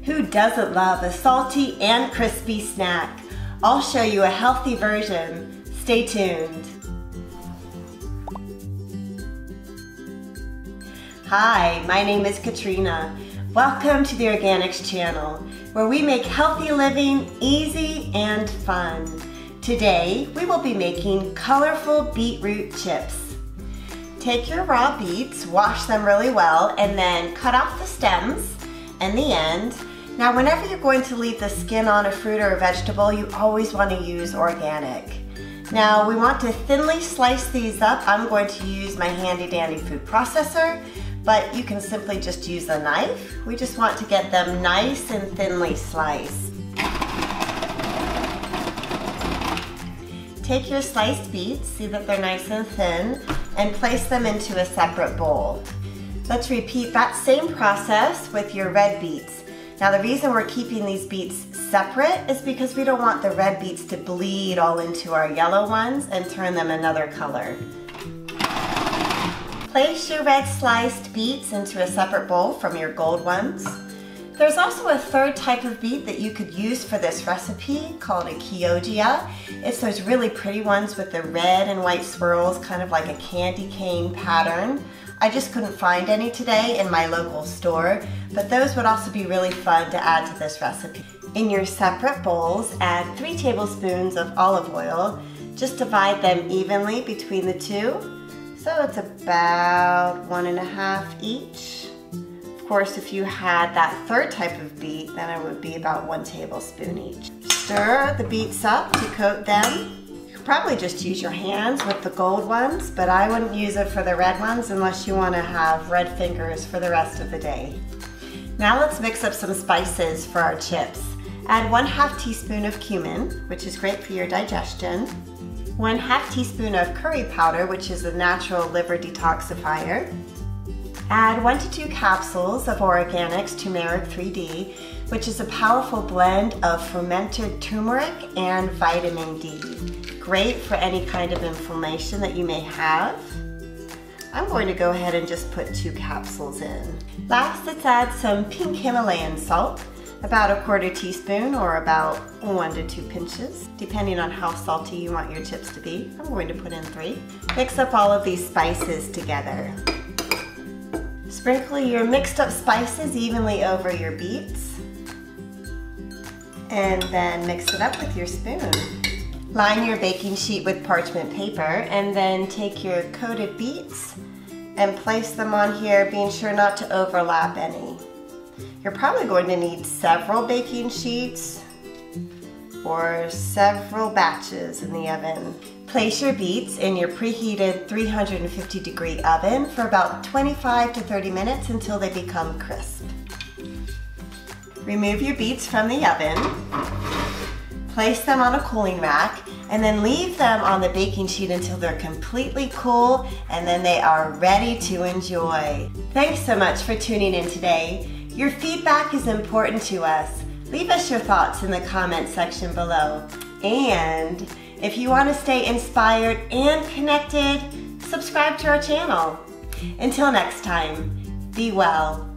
Who doesn't love a salty and crispy snack? I'll show you a healthy version. Stay tuned. Hi, my name is Katrina. Welcome to the Organixx channel, where we make healthy living easy and fun. Today, we will be making colorful beetroot chips. Take your raw beets, wash them really well, and then cut off the stems and the end. Now, whenever you're going to leave the skin on a fruit or a vegetable, you always want to use organic. Now, we want to thinly slice these up. I'm going to use my handy dandy food processor, but you can simply just use a knife. We just want to get them nice and thinly sliced. Take your sliced beets, see that they're nice and thin, and place them into a separate bowl. Let's repeat that same process with your red beets. Now, the reason we're keeping these beets separate is because we don't want the red beets to bleed all into our yellow ones and turn them another color. Place your red sliced beets into a separate bowl from your gold ones. There's also a third type of beet that you could use for this recipe called a Chioggia. It's those really pretty ones with the red and white swirls, kind of like a candy cane pattern. I just couldn't find any today in my local store, but those would also be really fun to add to this recipe. In your separate bowls, add 3 tablespoons of olive oil. Just divide them evenly between the two. So it's about 1.5 each. Of course, if you had that third type of beet, then it would be about 1 tablespoon each. Stir the beets up to coat them. You could probably just use your hands with the gold ones, but I wouldn't use it for the red ones unless you want to have red fingers for the rest of the day. Now let's mix up some spices for our chips. Add 1/2 teaspoon of cumin, which is great for your digestion. 1/2 teaspoon of curry powder, which is a natural liver detoxifier. Add 1 to 2 capsules of Organixx Turmeric 3D, which is a powerful blend of fermented turmeric and vitamin D. Great for any kind of inflammation that you may have. I'm going to go ahead and just put 2 capsules in. Last, let's add some pink Himalayan salt. About 1/4 teaspoon or about 1 to 2 pinches, depending on how salty you want your chips to be. I'm going to put in 3. Mix up all of these spices together. Sprinkle your mixed up spices evenly over your beets. And then mix it up with your spoon. Line your baking sheet with parchment paper and then take your coated beets and place them on here, being sure not to overlap any. You're probably going to need several baking sheets or several batches in the oven. Place your beets in your preheated 350-degree oven for about 25 to 30 minutes until they become crisp. Remove your beets from the oven, place them on a cooling rack, and then leave them on the baking sheet until they're completely cool, and then they are ready to enjoy. Thanks so much for tuning in today. Your feedback is important to us. Leave us your thoughts in the comment section below. And if you want to stay inspired and connected, subscribe to our channel. Until next time, be well.